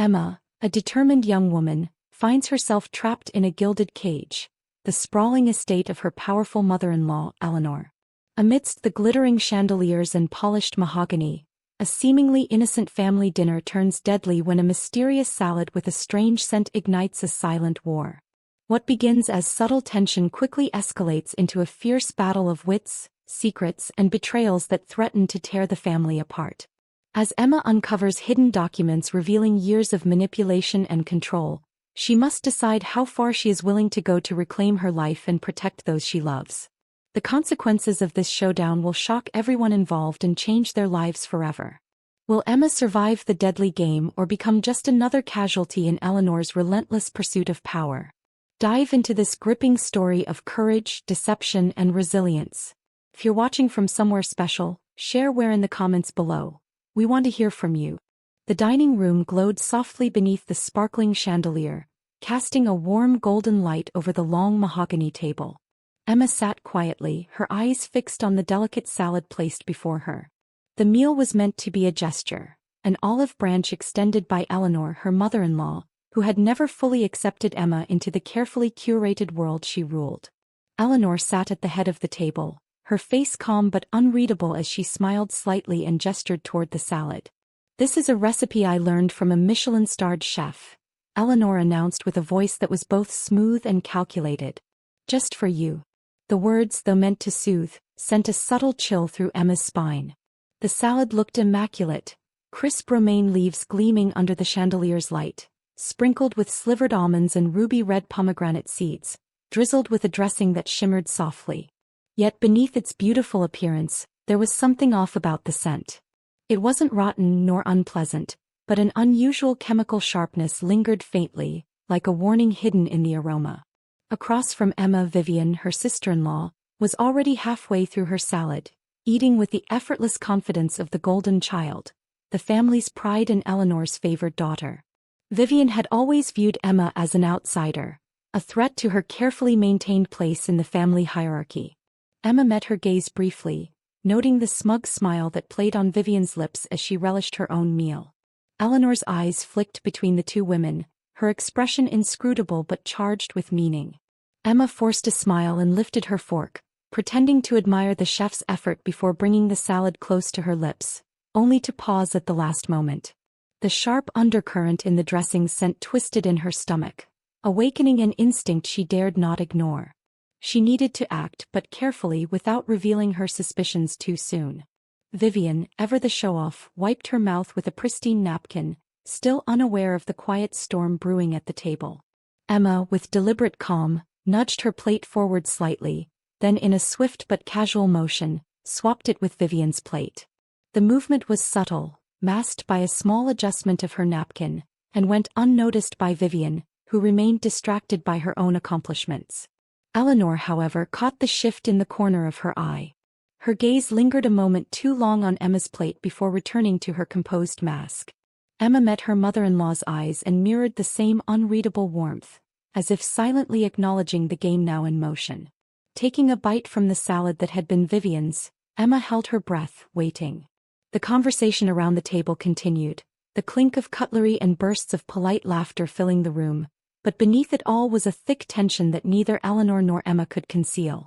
Emma, a determined young woman, finds herself trapped in a gilded cage, the sprawling estate of her powerful mother-in-law, Eleanor. Amidst the glittering chandeliers and polished mahogany, a seemingly innocent family dinner turns deadly when a mysterious salad with a strange scent ignites a silent war. What begins as subtle tension quickly escalates into a fierce battle of wits, secrets, and betrayals that threaten to tear the family apart. As Emma uncovers hidden documents revealing years of manipulation and control, she must decide how far she is willing to go to reclaim her life and protect those she loves. The consequences of this showdown will shock everyone involved and change their lives forever. Will Emma survive the deadly game or become just another casualty in Eleanor's relentless pursuit of power? Dive into this gripping story of courage, deception, and resilience. If you're watching from somewhere special, share where in the comments below. We want to hear from you. The dining room glowed softly beneath the sparkling chandelier, casting a warm golden light over the long mahogany table. Emma sat quietly, her eyes fixed on the delicate salad placed before her. The meal was meant to be a gesture, an olive branch extended by Eleanor, her mother-in-law, who had never fully accepted Emma into the carefully curated world she ruled. Eleanor sat at the head of the table, her face calm but unreadable as she smiled slightly and gestured toward the salad. "This is a recipe I learned from a Michelin-starred chef," Eleanor announced with a voice that was both smooth and calculated. "Just for you." The words, though meant to soothe, sent a subtle chill through Emma's spine. The salad looked immaculate, crisp romaine leaves gleaming under the chandelier's light, sprinkled with slivered almonds and ruby-red pomegranate seeds, drizzled with a dressing that shimmered softly. Yet beneath its beautiful appearance, there was something off about the scent. It wasn't rotten nor unpleasant, but an unusual chemical sharpness lingered faintly, like a warning hidden in the aroma. Across from Emma, Vivian, her sister-in-law, was already halfway through her salad, eating with the effortless confidence of the golden child, the family's pride and Eleanor's favored daughter. Vivian had always viewed Emma as an outsider, a threat to her carefully maintained place in the family hierarchy. Emma met her gaze briefly, noting the smug smile that played on Vivian's lips as she relished her own meal. Eleanor's eyes flicked between the two women, her expression inscrutable but charged with meaning. Emma forced a smile and lifted her fork, pretending to admire the chef's effort before bringing the salad close to her lips, only to pause at the last moment. The sharp undercurrent in the dressing sent twisted in her stomach, awakening an instinct she dared not ignore. She needed to act, but carefully without revealing her suspicions too soon. Vivian, ever the show-off, wiped her mouth with a pristine napkin, still unaware of the quiet storm brewing at the table. Emma, with deliberate calm, nudged her plate forward slightly, then in a swift but casual motion, swapped it with Vivian's plate. The movement was subtle, masked by a small adjustment of her napkin, and went unnoticed by Vivian, who remained distracted by her own accomplishments. Eleanor, however, caught the shift in the corner of her eye. Her gaze lingered a moment too long on Emma's plate before returning to her composed mask. Emma met her mother-in-law's eyes and mirrored the same unreadable warmth, as if silently acknowledging the game now in motion. Taking a bite from the salad that had been Vivian's, Emma held her breath, waiting. The conversation around the table continued, the clink of cutlery and bursts of polite laughter filling the room, but beneath it all was a thick tension that neither Eleanor nor Emma could conceal.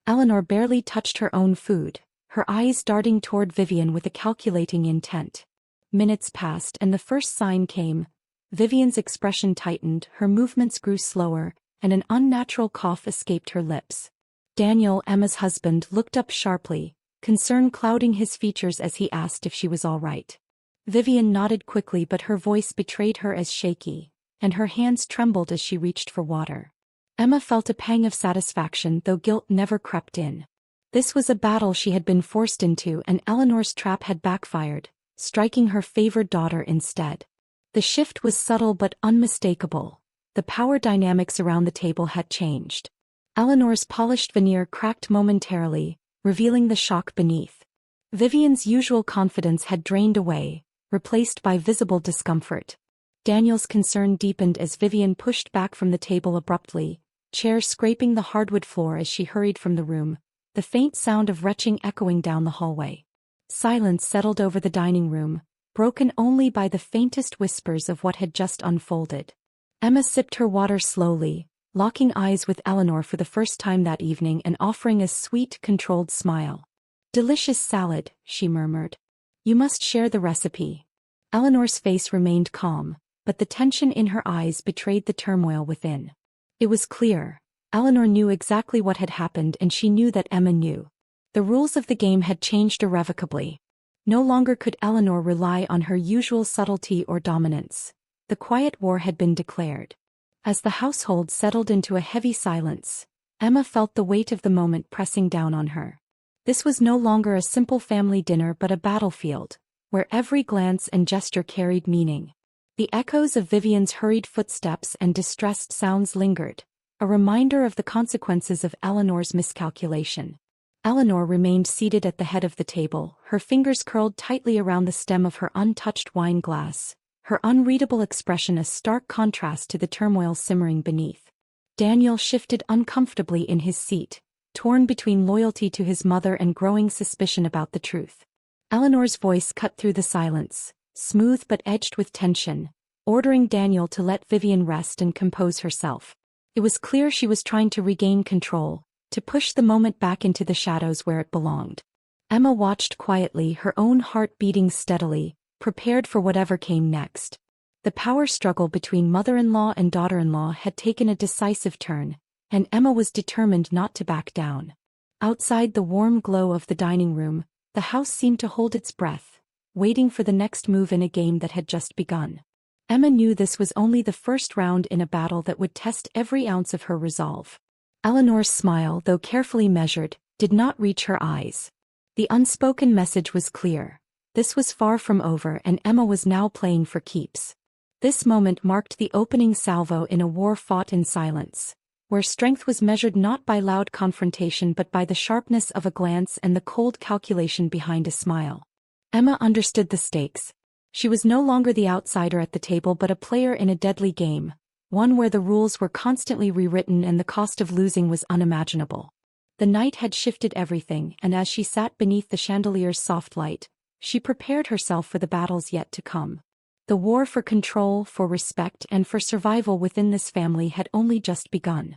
Eleanor barely touched her own food, her eyes darting toward Vivian with a calculating intent. Minutes passed and the first sign came. Vivian's expression tightened, her movements grew slower, and an unnatural cough escaped her lips. Daniel, Emma's husband, looked up sharply, concern clouding his features as he asked if she was all right. Vivian nodded quickly, but her voice betrayed her as shaky, and her hands trembled as she reached for water. Emma felt a pang of satisfaction, though guilt never crept in. This was a battle she had been forced into, and Eleanor's trap had backfired, striking her favored daughter instead. The shift was subtle but unmistakable. The power dynamics around the table had changed. Eleanor's polished veneer cracked momentarily, revealing the shock beneath. Vivian's usual confidence had drained away, replaced by visible discomfort. Daniel's concern deepened as Vivian pushed back from the table abruptly, chair scraping the hardwood floor as she hurried from the room, the faint sound of retching echoing down the hallway. Silence settled over the dining room, broken only by the faintest whispers of what had just unfolded. Emma sipped her water slowly, locking eyes with Eleanor for the first time that evening and offering a sweet, controlled smile. "Delicious salad," she murmured. "You must share the recipe." Eleanor's face remained calm, but the tension in her eyes betrayed the turmoil within. It was clear. Eleanor knew exactly what had happened, and she knew that Emma knew. The rules of the game had changed irrevocably. No longer could Eleanor rely on her usual subtlety or dominance. The quiet war had been declared. As the household settled into a heavy silence, Emma felt the weight of the moment pressing down on her. This was no longer a simple family dinner but a battlefield, where every glance and gesture carried meaning. The echoes of Vivian's hurried footsteps and distressed sounds lingered, a reminder of the consequences of Eleanor's miscalculation. Eleanor remained seated at the head of the table, her fingers curled tightly around the stem of her untouched wine glass, her unreadable expression a stark contrast to the turmoil simmering beneath. Daniel shifted uncomfortably in his seat, torn between loyalty to his mother and growing suspicion about the truth. Eleanor's voice cut through the silence, smooth but edged with tension, ordering Daniel to let Vivian rest and compose herself. It was clear she was trying to regain control, to push the moment back into the shadows where it belonged. Emma watched quietly, her own heart beating steadily, prepared for whatever came next. The power struggle between mother-in-law and daughter-in-law had taken a decisive turn, and Emma was determined not to back down. Outside the warm glow of the dining room, the house seemed to hold its breath, waiting for the next move in a game that had just begun. Emma knew this was only the first round in a battle that would test every ounce of her resolve. Eleanor's smile, though carefully measured, did not reach her eyes. The unspoken message was clear. This was far from over, and Emma was now playing for keeps. This moment marked the opening salvo in a war fought in silence, where strength was measured not by loud confrontation but by the sharpness of a glance and the cold calculation behind a smile. Emma understood the stakes. She was no longer the outsider at the table but a player in a deadly game, one where the rules were constantly rewritten and the cost of losing was unimaginable. The night had shifted everything, and as she sat beneath the chandelier's soft light, she prepared herself for the battles yet to come. The war for control, for respect, and for survival within this family had only just begun.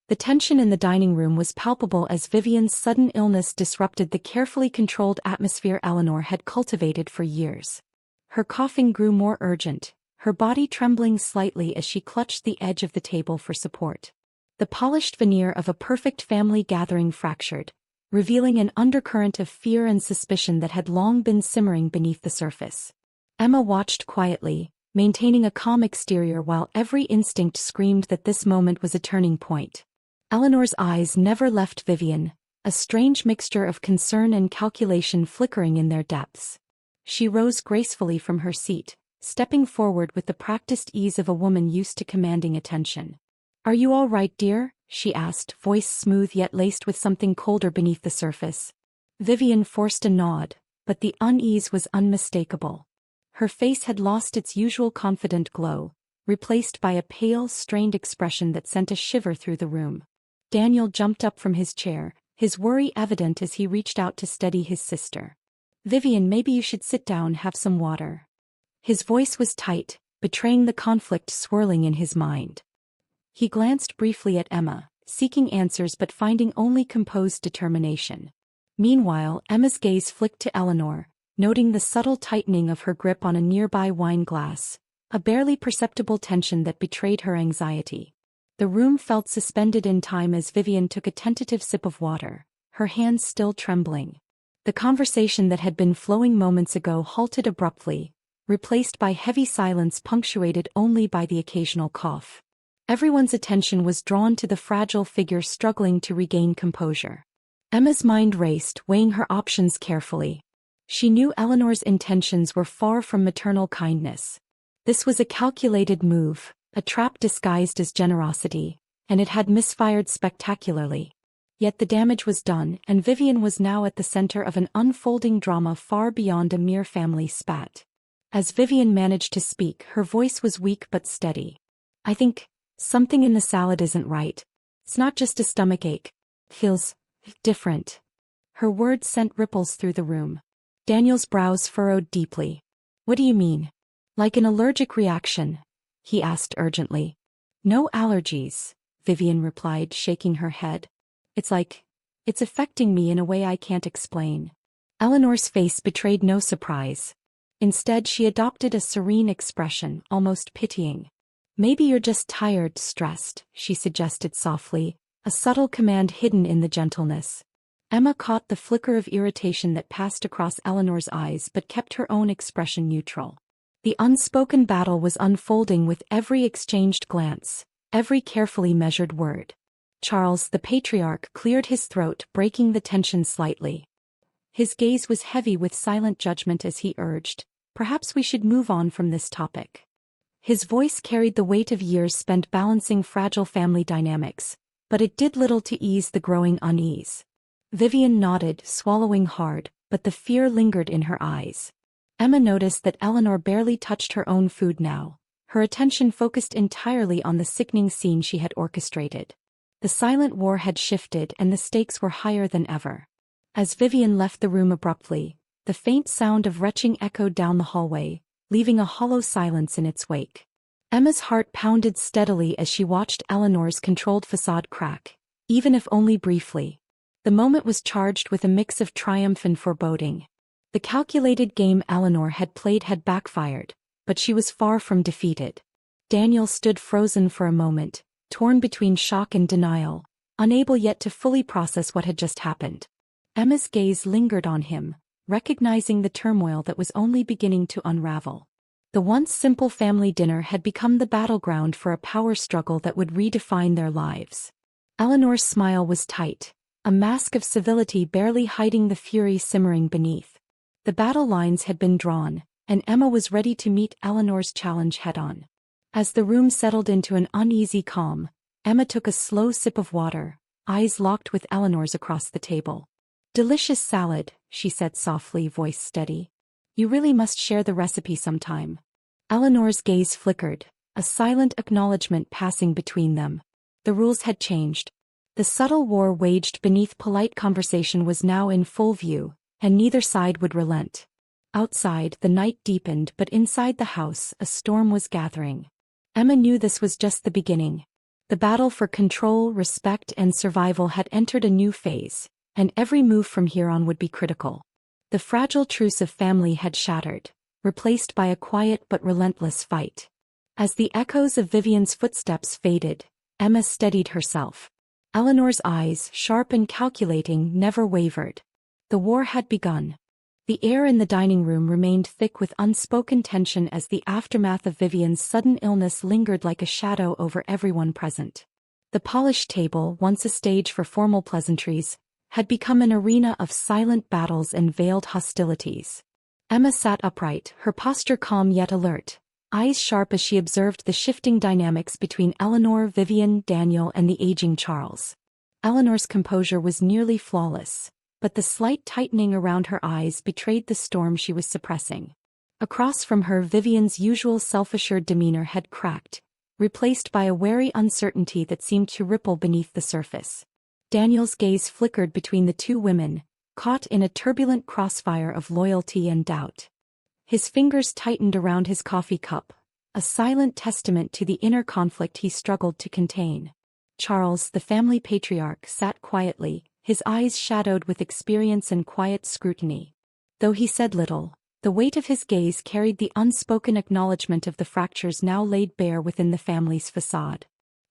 The tension in the dining room was palpable as Vivian's sudden illness disrupted the carefully controlled atmosphere Eleanor had cultivated for years. Her coughing grew more urgent, her body trembling slightly as she clutched the edge of the table for support. The polished veneer of a perfect family gathering fractured, revealing an undercurrent of fear and suspicion that had long been simmering beneath the surface. Emma watched quietly, maintaining a calm exterior while every instinct screamed that this moment was a turning point. Eleanor's eyes never left Vivian, a strange mixture of concern and calculation flickering in their depths. She rose gracefully from her seat, stepping forward with the practiced ease of a woman used to commanding attention. "Are you all right, dear?" she asked, voice smooth yet laced with something colder beneath the surface. Vivian forced a nod, but the unease was unmistakable. Her face had lost its usual confident glow, replaced by a pale, strained expression that sent a shiver through the room. Daniel jumped up from his chair, his worry evident as he reached out to steady his sister. "Vivian, maybe you should sit down, have some water." His voice was tight, betraying the conflict swirling in his mind. He glanced briefly at Emma, seeking answers but finding only composed determination. Meanwhile, Emma's gaze flicked to Eleanor, noting the subtle tightening of her grip on a nearby wine glass, a barely perceptible tension that betrayed her anxiety. The room felt suspended in time as Vivian took a tentative sip of water, her hands still trembling. The conversation that had been flowing moments ago halted abruptly, replaced by heavy silence punctuated only by the occasional cough. Everyone's attention was drawn to the fragile figure struggling to regain composure. Emma's mind raced, weighing her options carefully. She knew Eleanor's intentions were far from maternal kindness. This was a calculated move, a trap disguised as generosity, and it had misfired spectacularly. Yet the damage was done, and Vivian was now at the center of an unfolding drama far beyond a mere family spat. As Vivian managed to speak, her voice was weak but steady. "I think something in the salad isn't right. It's not just a stomachache. Feels different." Her words sent ripples through the room. Daniel's brows furrowed deeply. What do you mean? Like an allergic reaction? He asked urgently. No allergies, Vivian replied, shaking her head. It's affecting me in a way I can't explain. Eleanor's face betrayed no surprise. Instead, she adopted a serene expression, almost pitying. Maybe you're just tired, stressed, she suggested softly, a subtle command hidden in the gentleness. Emma caught the flicker of irritation that passed across Eleanor's eyes but kept her own expression neutral. The unspoken battle was unfolding with every exchanged glance, every carefully measured word. Charles, the patriarch, cleared his throat, breaking the tension slightly. His gaze was heavy with silent judgment as he urged, "Perhaps we should move on from this topic." His voice carried the weight of years spent balancing fragile family dynamics, but it did little to ease the growing unease. Vivian nodded, swallowing hard, but the fear lingered in her eyes. Emma noticed that Eleanor barely touched her own food now, her attention focused entirely on the sickening scene she had orchestrated. The silent war had shifted and the stakes were higher than ever. As Vivian left the room abruptly, the faint sound of retching echoed down the hallway, leaving a hollow silence in its wake. Emma's heart pounded steadily as she watched Eleanor's controlled facade crack, even if only briefly. The moment was charged with a mix of triumph and foreboding. The calculated game Eleanor had played had backfired, but she was far from defeated. Daniel stood frozen for a moment, torn between shock and denial, unable yet to fully process what had just happened. Emma's gaze lingered on him, recognizing the turmoil that was only beginning to unravel. The once simple family dinner had become the battleground for a power struggle that would redefine their lives. Eleanor's smile was tight, a mask of civility barely hiding the fury simmering beneath. The battle lines had been drawn, and Emma was ready to meet Eleanor's challenge head-on. As the room settled into an uneasy calm, Emma took a slow sip of water, eyes locked with Eleanor's across the table. "Delicious salad," she said softly, voice steady. "You really must share the recipe sometime." Eleanor's gaze flickered, a silent acknowledgement passing between them. The rules had changed. The subtle war waged beneath polite conversation was now in full view, and neither side would relent. Outside, the night deepened, but inside the house, a storm was gathering. Emma knew this was just the beginning. The battle for control, respect, and survival had entered a new phase, and every move from here on would be critical. The fragile truce of family had shattered, replaced by a quiet but relentless fight. As the echoes of Vivian's footsteps faded, Emma steadied herself. Eleanor's eyes, sharp and calculating, never wavered. The war had begun. The air in the dining room remained thick with unspoken tension as the aftermath of Vivian's sudden illness lingered like a shadow over everyone present. The polished table, once a stage for formal pleasantries, had become an arena of silent battles and veiled hostilities. Emma sat upright, her posture calm yet alert, eyes sharp as she observed the shifting dynamics between Eleanor, Vivian, Daniel, and the aging Charles. Eleanor's composure was nearly flawless, but the slight tightening around her eyes betrayed the storm she was suppressing. Across from her, Vivian's usual self-assured demeanor had cracked, replaced by a wary uncertainty that seemed to ripple beneath the surface. Daniel's gaze flickered between the two women, caught in a turbulent crossfire of loyalty and doubt. His fingers tightened around his coffee cup, a silent testament to the inner conflict he struggled to contain. Charles, the family patriarch, sat quietly, his eyes shadowed with experience and quiet scrutiny. Though he said little, the weight of his gaze carried the unspoken acknowledgement of the fractures now laid bare within the family's facade.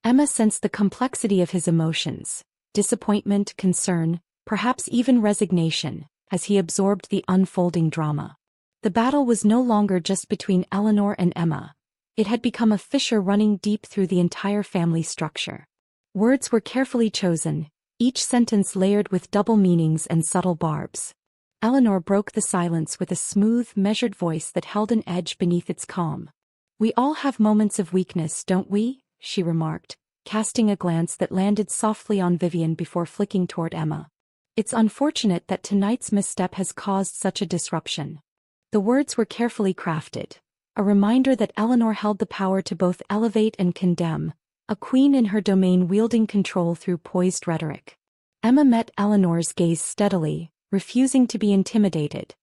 Emma sensed the complexity of his emotions, disappointment, concern, perhaps even resignation, as he absorbed the unfolding drama. The battle was no longer just between Eleanor and Emma. It had become a fissure running deep through the entire family structure. Words were carefully chosen, each sentence layered with double meanings and subtle barbs. Eleanor broke the silence with a smooth, measured voice that held an edge beneath its calm. "We all have moments of weakness, don't we?" she remarked, casting a glance that landed softly on Vivian before flicking toward Emma. "It's unfortunate that tonight's misstep has caused such a disruption." The words were carefully crafted, a reminder that Eleanor held the power to both elevate and condemn, a queen in her domain wielding control through poised rhetoric. Emma met Eleanor's gaze steadily, refusing to be intimidated.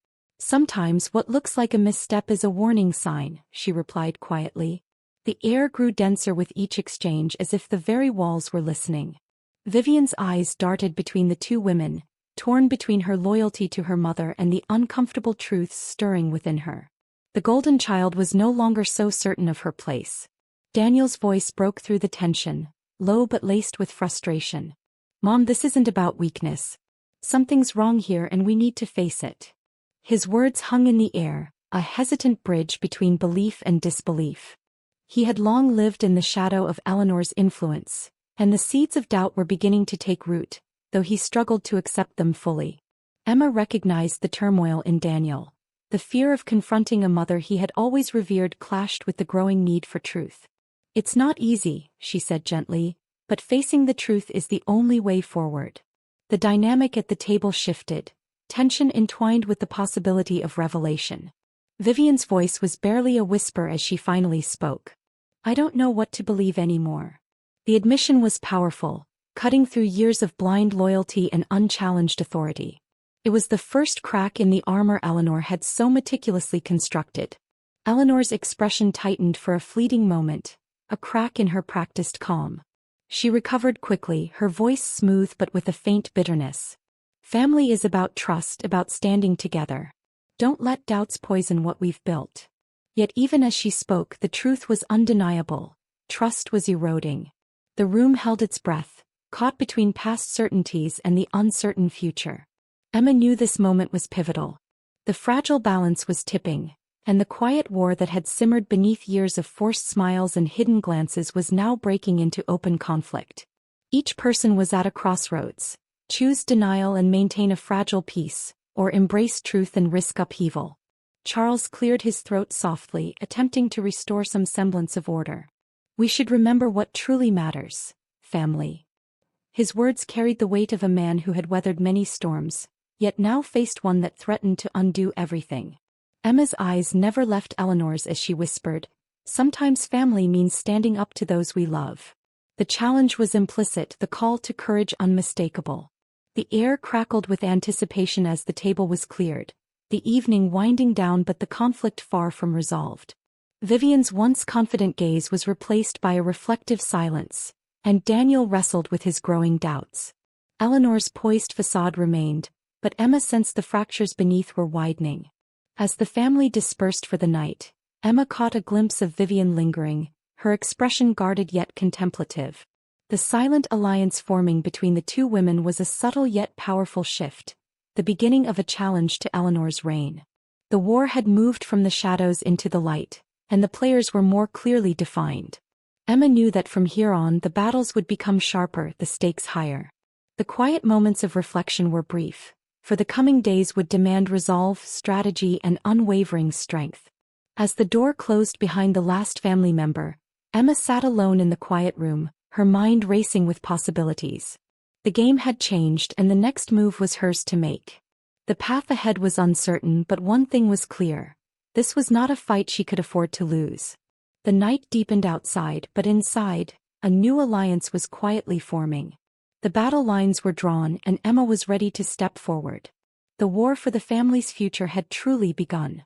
Sometimes what looks like a misstep is a warning sign, she replied quietly. The air grew denser with each exchange as if the very walls were listening. Vivian's eyes darted between the two women, torn between her loyalty to her mother and the uncomfortable truths stirring within her. The golden child was no longer so certain of her place. Daniel's voice broke through the tension, low but laced with frustration. Mom, this isn't about weakness. Something's wrong here and we need to face it. His words hung in the air, a hesitant bridge between belief and disbelief. He had long lived in the shadow of Eleanor's influence, and the seeds of doubt were beginning to take root, though he struggled to accept them fully. Emma recognized the turmoil in Daniel. The fear of confronting a mother he had always revered clashed with the growing need for truth. It's not easy, she said gently, but facing the truth is the only way forward. The dynamic at the table shifted, tension entwined with the possibility of revelation. Vivian's voice was barely a whisper as she finally spoke. I don't know what to believe anymore. The admission was powerful, cutting through years of blind loyalty and unchallenged authority. It was the first crack in the armor Eleanor had so meticulously constructed. Eleanor's expression tightened for a fleeting moment, a crack in her practiced calm. She recovered quickly, her voice smooth but with a faint bitterness. Family is about trust, about standing together. Don't let doubts poison what we've built. Yet even as she spoke, the truth was undeniable. Trust was eroding. The room held its breath, caught between past certainties and the uncertain future. Emma knew this moment was pivotal. The fragile balance was tipping, and the quiet war that had simmered beneath years of forced smiles and hidden glances was now breaking into open conflict. Each person was at a crossroads. Choose denial and maintain a fragile peace, or embrace truth and risk upheaval. Charles cleared his throat softly, attempting to restore some semblance of order. We should remember what truly matters: family. His words carried the weight of a man who had weathered many storms, yet now faced one that threatened to undo everything. Emma's eyes never left Eleanor's as she whispered, "Sometimes family means standing up to those we love." The challenge was implicit, the call to courage unmistakable. The air crackled with anticipation as the table was cleared, the evening winding down but the conflict far from resolved. Vivian's once confident gaze was replaced by a reflective silence, and Daniel wrestled with his growing doubts. Eleanor's poised facade remained, but Emma sensed the fractures beneath were widening. As the family dispersed for the night, Emma caught a glimpse of Vivian lingering, her expression guarded yet contemplative. The silent alliance forming between the two women was a subtle yet powerful shift, the beginning of a challenge to Eleanor's reign. The war had moved from the shadows into the light, and the players were more clearly defined. Emma knew that from here on the battles would become sharper, the stakes higher. The quiet moments of reflection were brief, for the coming days would demand resolve, strategy, and unwavering strength. As the door closed behind the last family member, Emma sat alone in the quiet room, her mind racing with possibilities. The game had changed and the next move was hers to make. The path ahead was uncertain, but one thing was clear: this was not a fight she could afford to lose. The night deepened outside, but inside, a new alliance was quietly forming. The battle lines were drawn and Emma was ready to step forward. The war for the family's future had truly begun.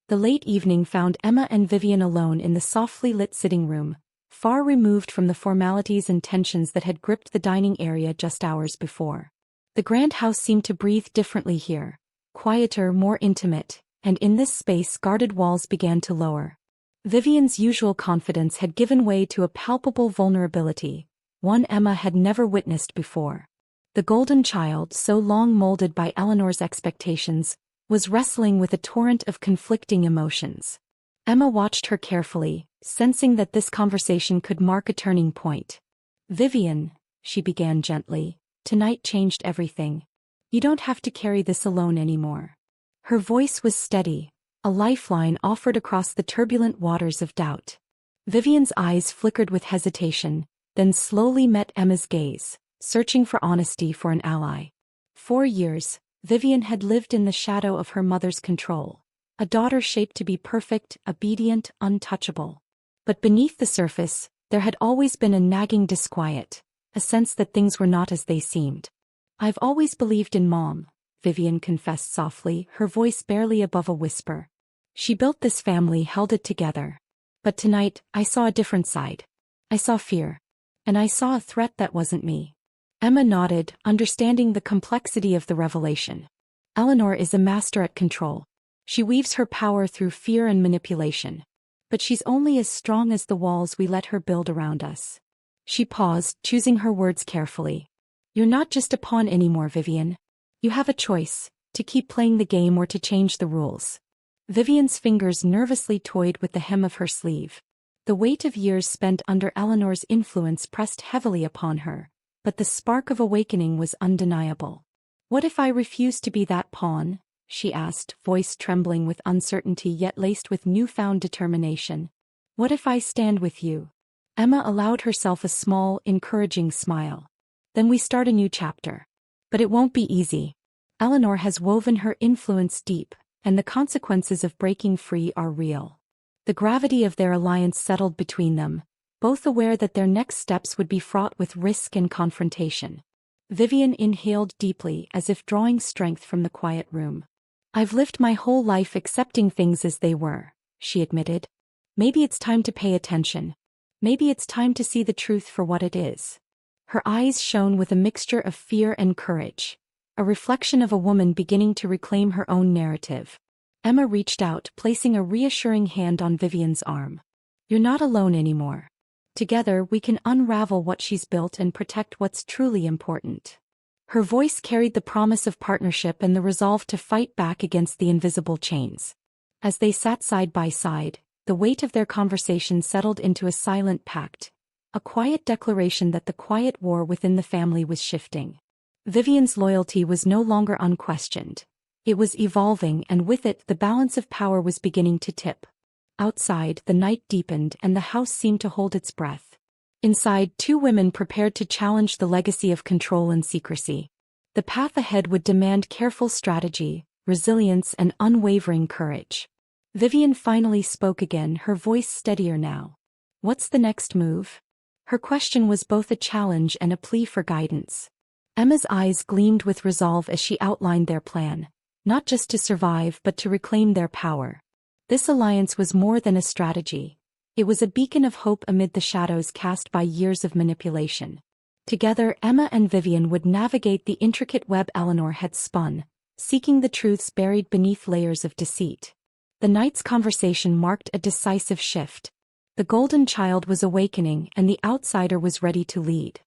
The late evening found Emma and Vivian alone in the softly lit sitting room, far removed from the formalities and tensions that had gripped the dining area just hours before. The grand house seemed to breathe differently here, quieter, more intimate, and in this space guarded walls began to lower. Vivian's usual confidence had given way to a palpable vulnerability, one Emma had never witnessed before. The golden child, so long molded by Eleanor's expectations, was wrestling with a torrent of conflicting emotions. Emma watched her carefully, sensing that this conversation could mark a turning point. "Vivian," she began gently, "tonight changed everything. You don't have to carry this alone anymore." Her voice was steady, a lifeline offered across the turbulent waters of doubt. Vivian's eyes flickered with hesitation, then slowly met Emma's gaze, searching for honesty, for an ally. 4 years, Vivian had lived in the shadow of her mother's control, a daughter shaped to be perfect, obedient, untouchable. But beneath the surface, there had always been a nagging disquiet, a sense that things were not as they seemed. "I've always believed in Mom," Vivian confessed softly, her voice barely above a whisper. She built this family, held it together. But tonight, I saw a different side. I saw fear. And I saw a threat that wasn't me. Emma nodded, understanding the complexity of the revelation. Eleanor is a master at control. She weaves her power through fear and manipulation. But she's only as strong as the walls we let her build around us. She paused, choosing her words carefully. You're not just a pawn anymore, Vivian. You have a choice, to keep playing the game or to change the rules. Vivian's fingers nervously toyed with the hem of her sleeve. The weight of years spent under Eleanor's influence pressed heavily upon her, but the spark of awakening was undeniable. What if I refuse to be that pawn? She asked, voice trembling with uncertainty yet laced with newfound determination. What if I stand with you? Emma allowed herself a small, encouraging smile. Then we start a new chapter. But it won't be easy. Eleanor has woven her influence deep, and the consequences of breaking free are real. The gravity of their alliance settled between them, both aware that their next steps would be fraught with risk and confrontation. Vivian inhaled deeply as if drawing strength from the quiet room. I've lived my whole life accepting things as they were, she admitted. Maybe it's time to pay attention. Maybe it's time to see the truth for what it is. Her eyes shone with a mixture of fear and courage, a reflection of a woman beginning to reclaim her own narrative. Emma reached out, placing a reassuring hand on Vivian's arm. You're not alone anymore. Together we can unravel what she's built and protect what's truly important. Her voice carried the promise of partnership and the resolve to fight back against the invisible chains. As they sat side by side, the weight of their conversation settled into a silent pact, a quiet declaration that the quiet war within the family was shifting. Vivian's loyalty was no longer unquestioned. It was evolving, and with it the balance of power was beginning to tip. Outside, the night deepened and the house seemed to hold its breath. Inside, two women prepared to challenge the legacy of control and secrecy. The path ahead would demand careful strategy, resilience, and unwavering courage. Vivian finally spoke again, her voice steadier now. What's the next move? Her question was both a challenge and a plea for guidance. Emma's eyes gleamed with resolve as she outlined their plan, not just to survive but to reclaim their power. This alliance was more than a strategy. It was a beacon of hope amid the shadows cast by years of manipulation. Together, Emma and Vivian would navigate the intricate web Eleanor had spun, seeking the truths buried beneath layers of deceit. The night's conversation marked a decisive shift. The golden child was awakening and the outsider was ready to lead.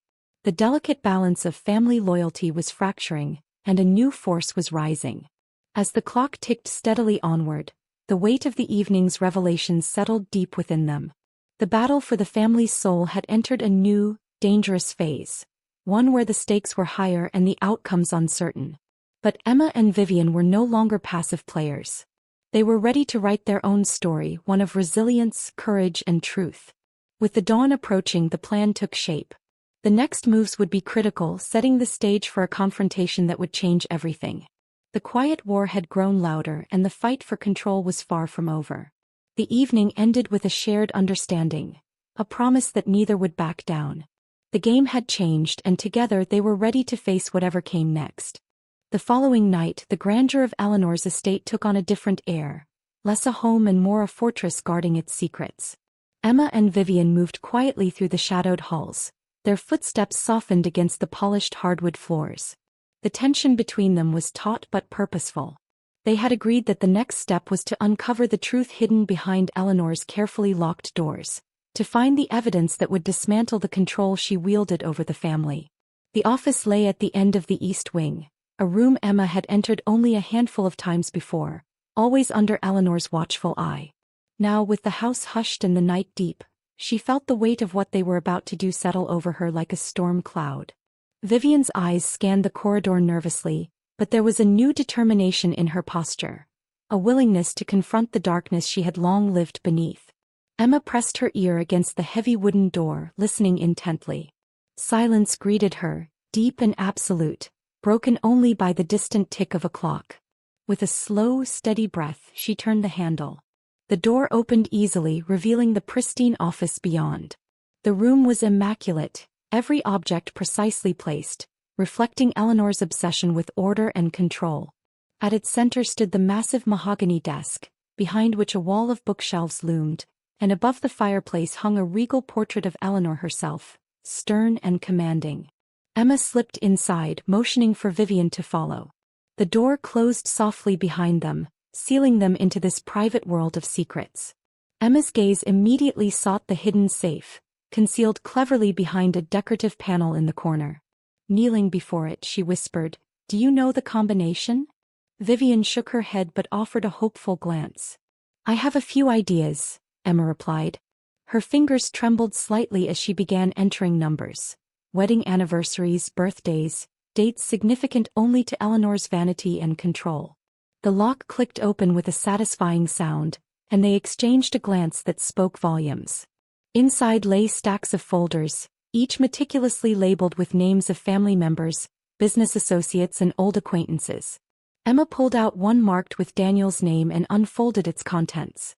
The delicate balance of family loyalty was fracturing, and a new force was rising. As the clock ticked steadily onward, the weight of the evening's revelations settled deep within them. The battle for the family's soul had entered a new, dangerous phase, one where the stakes were higher and the outcomes uncertain. But Emma and Vivian were no longer passive players. They were ready to write their own story, one of resilience, courage, and truth. With the dawn approaching, the plan took shape. The next moves would be critical, setting the stage for a confrontation that would change everything. The quiet war had grown louder and the fight for control was far from over. The evening ended with a shared understanding, a promise that neither would back down. The game had changed and together they were ready to face whatever came next. The following night, the grandeur of Eleanor's estate took on a different air, less a home and more a fortress guarding its secrets. Emma and Vivian moved quietly through the shadowed halls, their footsteps softened against the polished hardwood floors. The tension between them was taut but purposeful. They had agreed that the next step was to uncover the truth hidden behind Eleanor's carefully locked doors, to find the evidence that would dismantle the control she wielded over the family. The office lay at the end of the east wing, a room Emma had entered only a handful of times before, always under Eleanor's watchful eye. Now, with the house hushed and the night deep, she felt the weight of what they were about to do settle over her like a storm cloud. Vivian's eyes scanned the corridor nervously, but there was a new determination in her posture, a willingness to confront the darkness she had long lived beneath. Emma pressed her ear against the heavy wooden door, listening intently. Silence greeted her, deep and absolute, broken only by the distant tick of a clock. With a slow, steady breath, she turned the handle. The door opened easily, revealing the pristine office beyond. The room was immaculate, every object precisely placed, reflecting Eleanor's obsession with order and control. At its center stood the massive mahogany desk, behind which a wall of bookshelves loomed, and above the fireplace hung a regal portrait of Eleanor herself, stern and commanding. Emma slipped inside, motioning for Vivian to follow. The door closed softly behind them, sealing them into this private world of secrets. Emma's gaze immediately sought the hidden safe, concealed cleverly behind a decorative panel in the corner. Kneeling before it, she whispered, "Do you know the combination?" Vivian shook her head but offered a hopeful glance. "I have a few ideas," Emma replied. Her fingers trembled slightly as she began entering numbers. Wedding anniversaries, birthdays, dates significant only to Eleanor's vanity and control. The lock clicked open with a satisfying sound, and they exchanged a glance that spoke volumes. Inside lay stacks of folders, each meticulously labeled with names of family members, business associates and old acquaintances. Emma pulled out one marked with Daniel's name and unfolded its contents.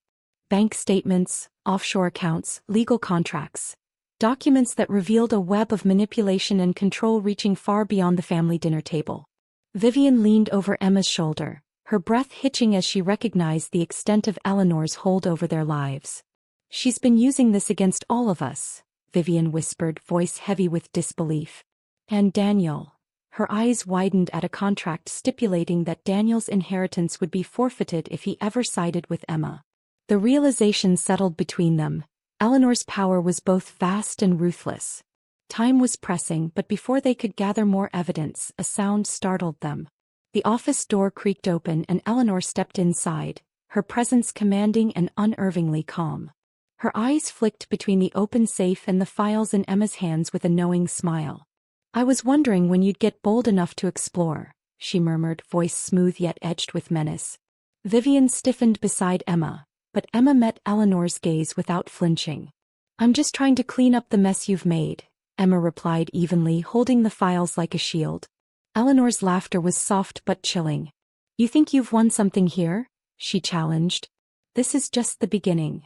Bank statements, offshore accounts, legal contracts. Documents that revealed a web of manipulation and control reaching far beyond the family dinner table. Vivian leaned over Emma's shoulder, her breath hitching as she recognized the extent of Eleanor's hold over their lives. "She's been using this against all of us," Vivian whispered, voice heavy with disbelief. "And Daniel." Her eyes widened at a contract stipulating that Daniel's inheritance would be forfeited if he ever sided with Emma. The realization settled between them. Eleanor's power was both vast and ruthless. Time was pressing, but before they could gather more evidence, a sound startled them. The office door creaked open and Eleanor stepped inside, her presence commanding and unervingly calm. Her eyes flicked between the open safe and the files in Emma's hands with a knowing smile. "I was wondering when you'd get bold enough to explore," she murmured, voice smooth yet edged with menace. Vivian stiffened beside Emma, but Emma met Eleanor's gaze without flinching. "I'm just trying to clean up the mess you've made," Emma replied evenly, holding the files like a shield. Eleanor's laughter was soft but chilling. "You think you've won something here?" she challenged. "This is just the beginning."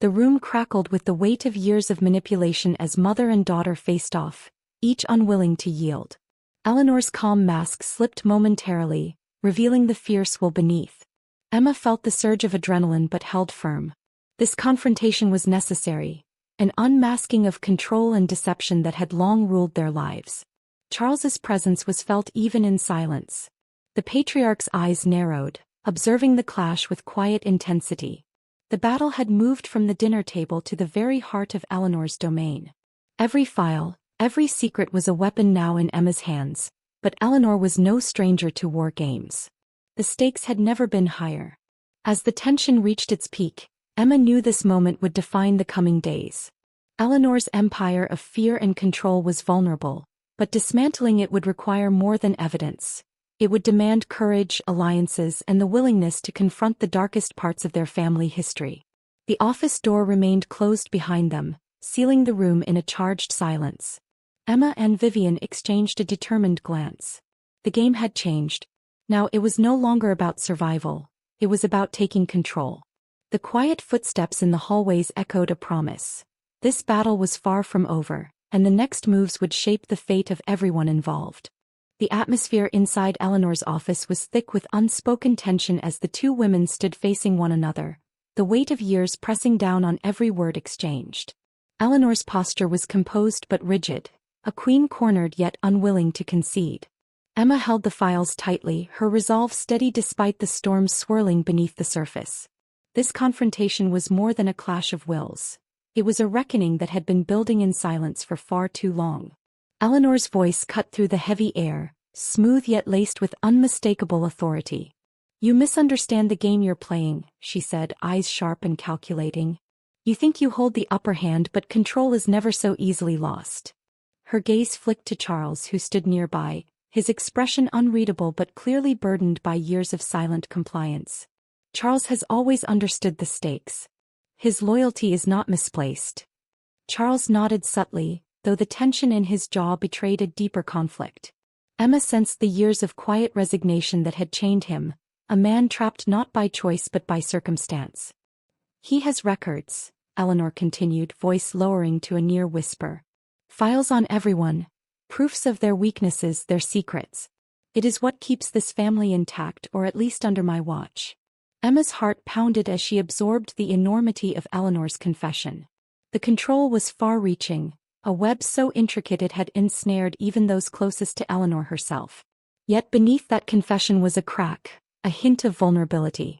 The room crackled with the weight of years of manipulation as mother and daughter faced off, each unwilling to yield. Eleanor's calm mask slipped momentarily, revealing the fierce will beneath. Emma felt the surge of adrenaline but held firm. This confrontation was necessary, an unmasking of control and deception that had long ruled their lives. Charles's presence was felt even in silence. The patriarch's eyes narrowed, observing the clash with quiet intensity. The battle had moved from the dinner table to the very heart of Eleanor's domain. Every file, every secret was a weapon now in Emma's hands, but Eleanor was no stranger to war games. The stakes had never been higher. As the tension reached its peak, Emma knew this moment would define the coming days. Eleanor's empire of fear and control was vulnerable, but dismantling it would require more than evidence. It would demand courage, alliances, and the willingness to confront the darkest parts of their family history. The office door remained closed behind them, sealing the room in a charged silence. Emma and Vivian exchanged a determined glance. The game had changed. Now it was no longer about survival, it was about taking control. The quiet footsteps in the hallways echoed a promise. This battle was far from over, and the next moves would shape the fate of everyone involved. The atmosphere inside Eleanor's office was thick with unspoken tension as the two women stood facing one another, the weight of years pressing down on every word exchanged. Eleanor's posture was composed but rigid, a queen cornered yet unwilling to concede. Emma held the files tightly, her resolve steady despite the storms swirling beneath the surface. This confrontation was more than a clash of wills. It was a reckoning that had been building in silence for far too long. Eleanor's voice cut through the heavy air, smooth yet laced with unmistakable authority. "You misunderstand the game you're playing," she said, eyes sharp and calculating. "You think you hold the upper hand, but control is never so easily lost." Her gaze flicked to Charles, who stood nearby, his expression unreadable but clearly burdened by years of silent compliance. "Charles has always understood the stakes. His loyalty is not misplaced." Charles nodded subtly, though the tension in his jaw betrayed a deeper conflict. Emma sensed the years of quiet resignation that had chained him, a man trapped not by choice but by circumstance. "He has records," Eleanor continued, voice lowering to a near whisper. "Files on everyone. Proofs of their weaknesses, their secrets. It is what keeps this family intact, or at least under my watch. Emma's heart pounded as she absorbed the enormity of Eleanor's confession. The control was far-reaching, a web so intricate it had ensnared even those closest to Eleanor herself. Yet beneath that confession was a crack, a hint of vulnerability.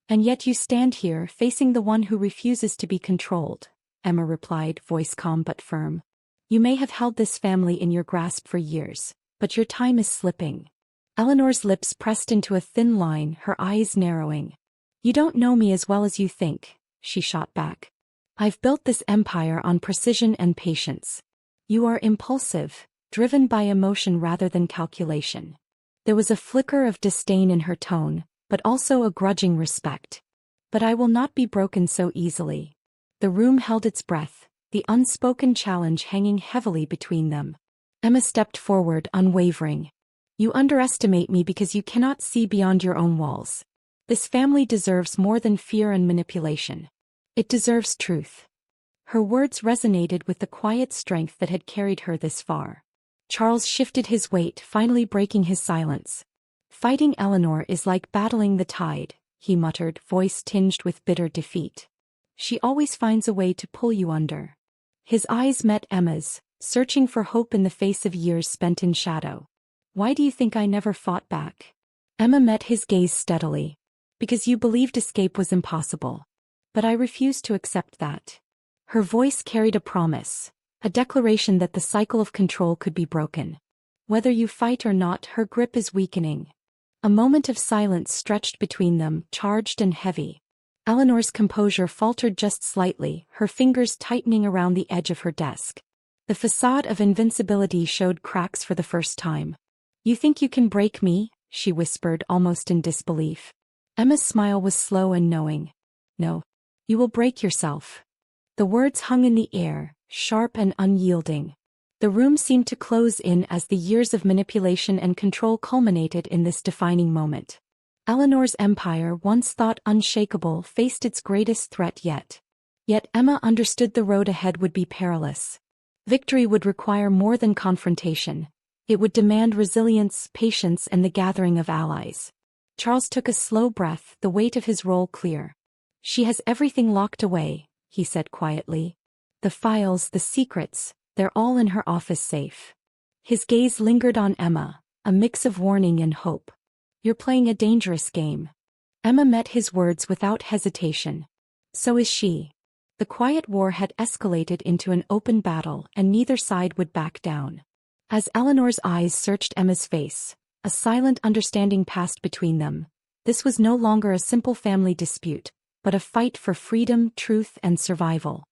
"And yet you stand here, facing the one who refuses to be controlled," Emma replied, voice calm but firm. "You may have held this family in your grasp for years, but your time is slipping." Eleanor's lips pressed into a thin line, her eyes narrowing. "You don't know me as well as you think," she shot back. "I've built this empire on precision and patience. You are impulsive, driven by emotion rather than calculation." There was a flicker of disdain in her tone, but also a grudging respect. "But I will not be broken so easily." The room held its breath, the unspoken challenge hanging heavily between them. Emma stepped forward, unwavering. "You underestimate me because you cannot see beyond your own walls. This family deserves more than fear and manipulation. It deserves truth." Her words resonated with the quiet strength that had carried her this far. Charles shifted his weight, finally breaking his silence. "Fighting Eleanor is like battling the tide," he muttered, voice tinged with bitter defeat. "She always finds a way to pull you under." His eyes met Emma's, searching for hope in the face of years spent in shadow. "Why do you think I never fought back?" Emma met his gaze steadily. "Because you believed escape was impossible. But I refused to accept that." Her voice carried a promise, a declaration that the cycle of control could be broken. "Whether you fight or not, her grip is weakening." A moment of silence stretched between them, charged and heavy. Eleanor's composure faltered just slightly, her fingers tightening around the edge of her desk. The facade of invincibility showed cracks for the first time. "You think you can break me?" she whispered, almost in disbelief. Emma's smile was slow and knowing. "No. You will break yourself." The words hung in the air, sharp and unyielding. The room seemed to close in as the years of manipulation and control culminated in this defining moment. Eleanor's empire, once thought unshakable, faced its greatest threat yet. Yet Emma understood the road ahead would be perilous. Victory would require more than confrontation. It would demand resilience, patience, and the gathering of allies. Charles took a slow breath, the weight of his role clear. "She has everything locked away," he said quietly. "The files, the secrets, they're all in her office safe." His gaze lingered on Emma, a mix of warning and hope. "You're playing a dangerous game." Emma met his words without hesitation. "So is she." The quiet war had escalated into an open battle, and neither side would back down. As Eleanor's eyes searched Emma's face, a silent understanding passed between them. This was no longer a simple family dispute, but a fight for freedom, truth, and survival.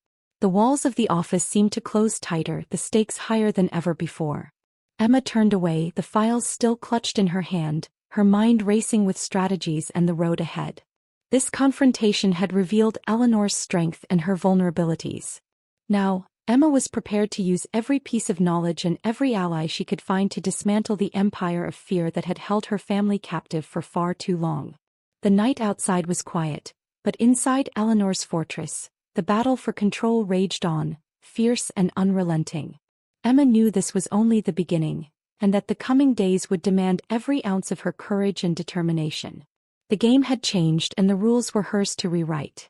The walls of the office seemed to close tighter, the stakes higher than ever before. Emma turned away, the files still clutched in her hand, her mind racing with strategies and the road ahead. This confrontation had revealed Eleanor's strength and her vulnerabilities. Now, Emma was prepared to use every piece of knowledge and every ally she could find to dismantle the empire of fear that had held her family captive for far too long. The night outside was quiet, but inside Eleanor's fortress, the battle for control raged on, fierce and unrelenting. Emma knew this was only the beginning, and that the coming days would demand every ounce of her courage and determination. The game had changed and the rules were hers to rewrite.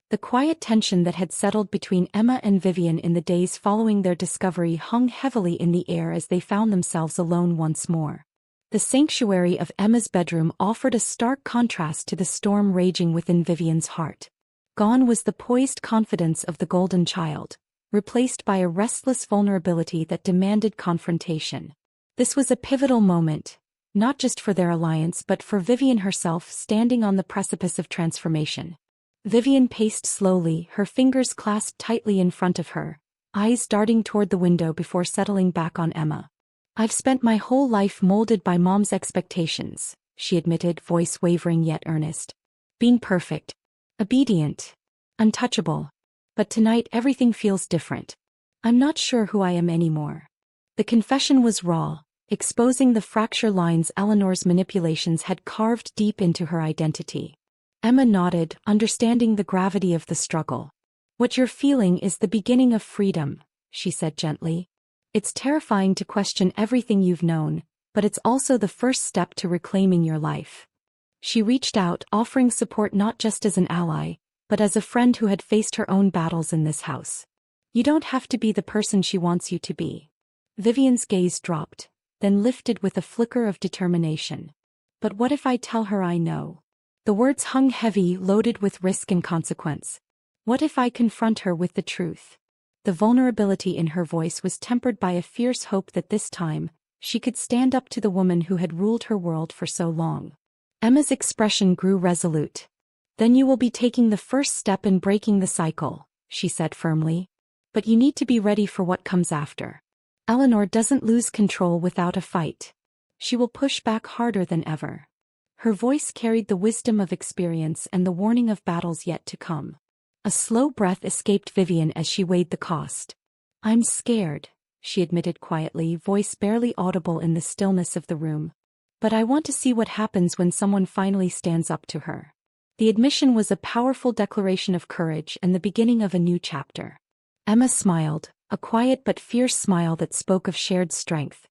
The quiet tension that had settled between Emma and Vivian in the days following their discovery hung heavily in the air as they found themselves alone once more. The sanctuary of Emma's bedroom offered a stark contrast to the storm raging within Vivian's heart. Gone was the poised confidence of the golden child, replaced by a restless vulnerability that demanded confrontation. This was a pivotal moment, not just for their alliance but for Vivian herself, standing on the precipice of transformation. Vivian paced slowly, her fingers clasped tightly in front of her, eyes darting toward the window before settling back on Emma. "I've spent my whole life molded by Mom's expectations," she admitted, voice wavering yet earnest. "Being perfect, obedient, untouchable. But tonight everything feels different. I'm not sure who I am anymore." The confession was raw, exposing the fracture lines Eleanor's manipulations had carved deep into her identity. Emma nodded, understanding the gravity of the struggle. "What you're feeling is the beginning of freedom," she said gently. It's terrifying to question everything you've known, but it's also the first step to reclaiming your life. She reached out, offering support not just as an ally, but as a friend who had faced her own battles in this house. You don't have to be the person she wants you to be. Vivian's gaze dropped, then lifted with a flicker of determination. But what if I tell her I know? The words hung heavy, loaded with risk and consequence. What if I confront her with the truth? The vulnerability in her voice was tempered by a fierce hope that this time, she could stand up to the woman who had ruled her world for so long. Emma's expression grew resolute. Then you will be taking the first step in breaking the cycle, she said firmly. But you need to be ready for what comes after. Eleanor doesn't lose control without a fight. She will push back harder than ever. Her voice carried the wisdom of experience and the warning of battles yet to come. A slow breath escaped Vivian as she weighed the cost. I'm scared, she admitted quietly, voice barely audible in the stillness of the room. But I want to see what happens when someone finally stands up to her. The admission was a powerful declaration of courage and the beginning of a new chapter. Emma smiled, a quiet but fierce smile that spoke of shared strength.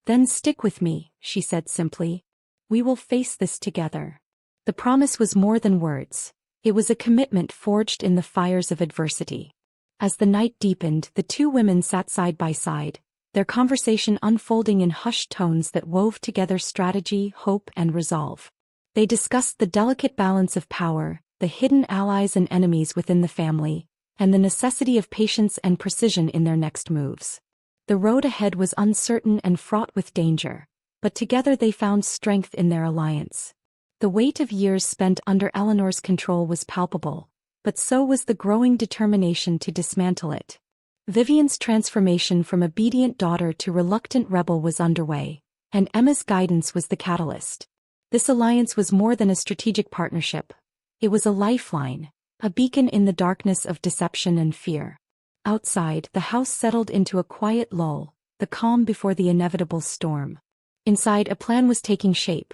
Then stick with me, she said simply. We will face this together. The promise was more than words. It was a commitment forged in the fires of adversity. As the night deepened, the two women sat side by side, their conversation unfolding in hushed tones that wove together strategy, hope, and resolve. They discussed the delicate balance of power, the hidden allies and enemies within the family, and the necessity of patience and precision in their next moves. The road ahead was uncertain and fraught with danger, but together they found strength in their alliance. The weight of years spent under Eleanor's control was palpable, but so was the growing determination to dismantle it. Vivian's transformation from obedient daughter to reluctant rebel was underway, and Emma's guidance was the catalyst. This alliance was more than a strategic partnership. It was a lifeline, a beacon in the darkness of deception and fear. Outside, the house settled into a quiet lull, the calm before the inevitable storm. Inside, a plan was taking shape.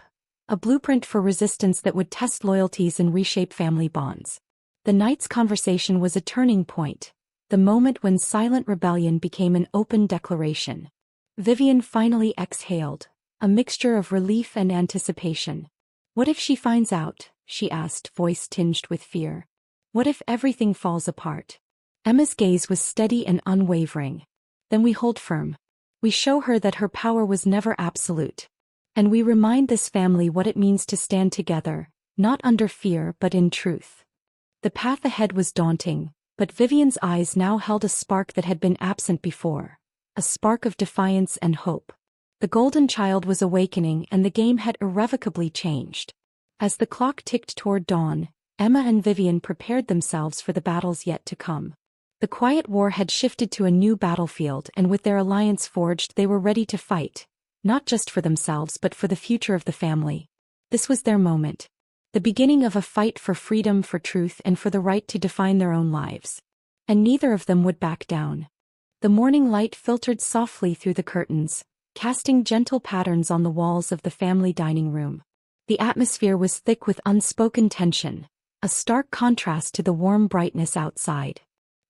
A blueprint for resistance that would test loyalties and reshape family bonds. The night's conversation was a turning point, the moment when silent rebellion became an open declaration. Vivian finally exhaled, a mixture of relief and anticipation. What if she finds out? She asked, voice tinged with fear. What if everything falls apart? Emma's gaze was steady and unwavering. Then we hold firm. We show her that her power was never absolute. And we remind this family what it means to stand together, not under fear but in truth. The path ahead was daunting, but Vivian's eyes now held a spark that had been absent before, a spark of defiance and hope. The golden child was awakening and the game had irrevocably changed. As the clock ticked toward dawn, Emma and Vivian prepared themselves for the battles yet to come. The quiet war had shifted to a new battlefield, and with their alliance forged they were ready to fight. Not just for themselves but for the future of the family. This was their moment. The beginning of a fight for freedom, for truth, and for the right to define their own lives. And neither of them would back down. The morning light filtered softly through the curtains, casting gentle patterns on the walls of the family dining room. The atmosphere was thick with unspoken tension, a stark contrast to the warm brightness outside.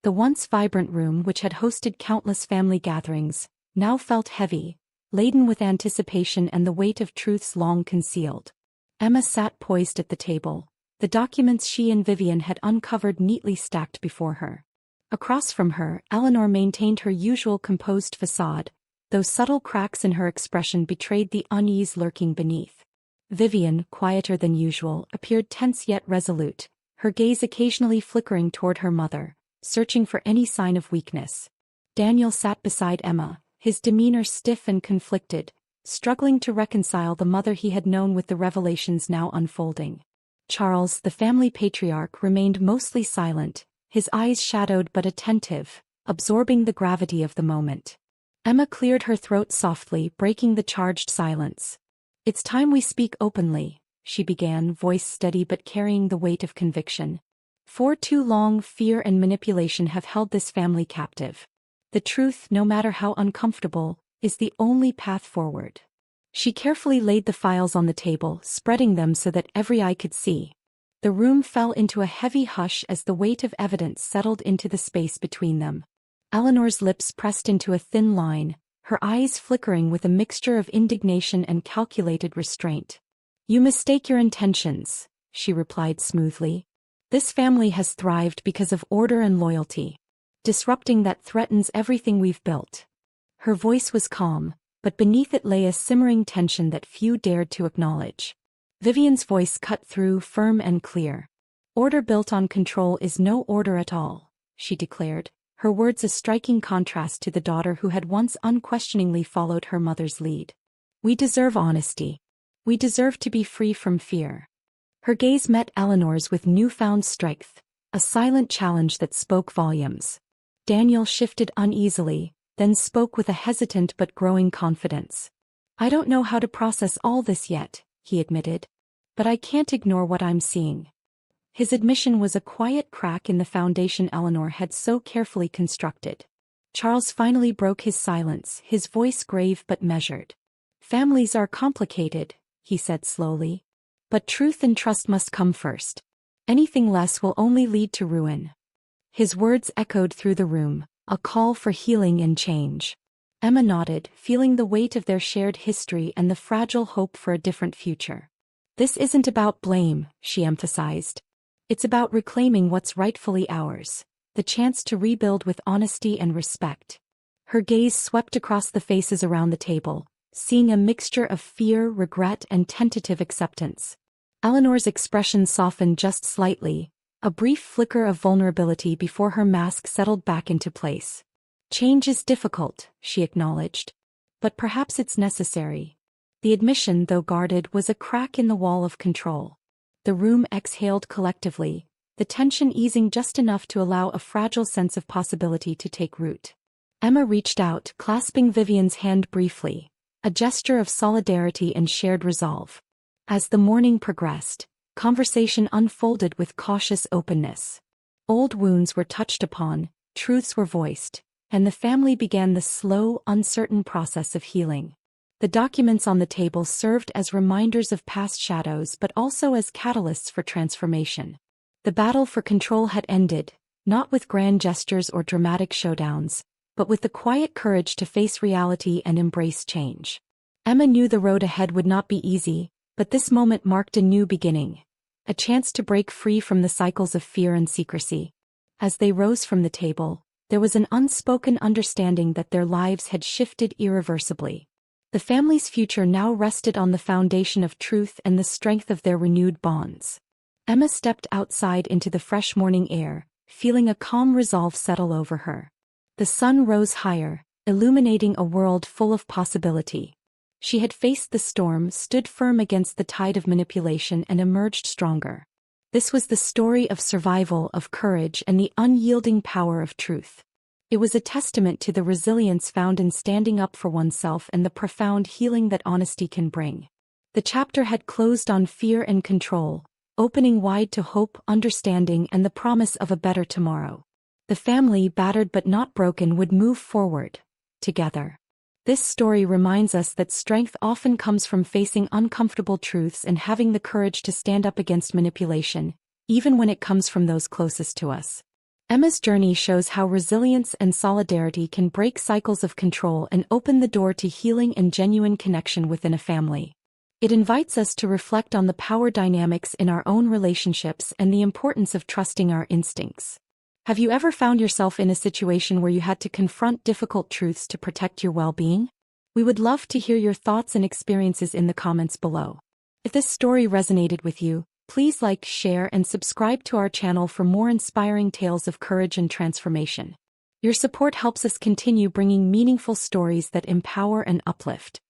The once vibrant room, which had hosted countless family gatherings, now felt heavy, laden with anticipation and the weight of truths long concealed. Emma sat poised at the table, the documents she and Vivian had uncovered neatly stacked before her. Across from her, Eleanor maintained her usual composed facade, though subtle cracks in her expression betrayed the unease lurking beneath. Vivian, quieter than usual, appeared tense yet resolute, her gaze occasionally flickering toward her mother, searching for any sign of weakness. Daniel sat beside Emma, his demeanor stiff and conflicted, struggling to reconcile the mother he had known with the revelations now unfolding. Charles, the family patriarch, remained mostly silent, his eyes shadowed but attentive, absorbing the gravity of the moment. Emma cleared her throat softly, breaking the charged silence. "It's time we speak openly," she began, voice steady but carrying the weight of conviction. "For too long, fear and manipulation have held this family captive. The truth, no matter how uncomfortable, is the only path forward." She carefully laid the files on the table, spreading them so that every eye could see. The room fell into a heavy hush as the weight of evidence settled into the space between them. Eleanor's lips pressed into a thin line, her eyes flickering with a mixture of indignation and calculated restraint. "You mistake your intentions," she replied smoothly. "This family has thrived because of order and loyalty. Disrupting that threatens everything we've built." Her voice was calm, but beneath it lay a simmering tension that few dared to acknowledge. Vivian's voice cut through, firm and clear. "Order built on control is no order at all," she declared, her words a striking contrast to the daughter who had once unquestioningly followed her mother's lead. "We deserve honesty. We deserve to be free from fear." Her gaze met Eleanor's with newfound strength, a silent challenge that spoke volumes. Daniel shifted uneasily, then spoke with a hesitant but growing confidence. "I don't know how to process all this yet," he admitted. "But I can't ignore what I'm seeing." His admission was a quiet crack in the foundation Eleanor had so carefully constructed. Charles finally broke his silence, his voice grave but measured. "Families are complicated," he said slowly. "But truth and trust must come first. Anything less will only lead to ruin." His words echoed through the room, a call for healing and change. Emma nodded, feeling the weight of their shared history and the fragile hope for a different future. "This isn't about blame," she emphasized. "It's about reclaiming what's rightfully ours, the chance to rebuild with honesty and respect." Her gaze swept across the faces around the table, seeing a mixture of fear, regret, and tentative acceptance. Eleanor's expression softened just slightly, a brief flicker of vulnerability before her mask settled back into place. "Change is difficult," she acknowledged. "But perhaps it's necessary." The admission, though guarded, was a crack in the wall of control. The room exhaled collectively, the tension easing just enough to allow a fragile sense of possibility to take root. Emma reached out, clasping Vivian's hand briefly, a gesture of solidarity and shared resolve. As the morning progressed, conversation unfolded with cautious openness. Old wounds were touched upon, truths were voiced, and the family began the slow, uncertain process of healing. The documents on the table served as reminders of past shadows but also as catalysts for transformation. The battle for control had ended, not with grand gestures or dramatic showdowns, but with the quiet courage to face reality and embrace change. Emma knew the road ahead would not be easy, but this moment marked a new beginning, a chance to break free from the cycles of fear and secrecy. As they rose from the table, there was an unspoken understanding that their lives had shifted irreversibly. The family's future now rested on the foundation of truth and the strength of their renewed bonds. Emma stepped outside into the fresh morning air, feeling a calm resolve settle over her. The sun rose higher, illuminating a world full of possibility. She had faced the storm, stood firm against the tide of manipulation, and emerged stronger. This was the story of survival, of courage, and the unyielding power of truth. It was a testament to the resilience found in standing up for oneself and the profound healing that honesty can bring. The chapter had closed on fear and control, opening wide to hope, understanding, and the promise of a better tomorrow. The family, battered but not broken, would move forward, together. This story reminds us that strength often comes from facing uncomfortable truths and having the courage to stand up against manipulation, even when it comes from those closest to us. Emma's journey shows how resilience and solidarity can break cycles of control and open the door to healing and genuine connection within a family. It invites us to reflect on the power dynamics in our own relationships and the importance of trusting our instincts. Have you ever found yourself in a situation where you had to confront difficult truths to protect your well-being? We would love to hear your thoughts and experiences in the comments below. If this story resonated with you, please like, share, and subscribe to our channel for more inspiring tales of courage and transformation. Your support helps us continue bringing meaningful stories that empower and uplift.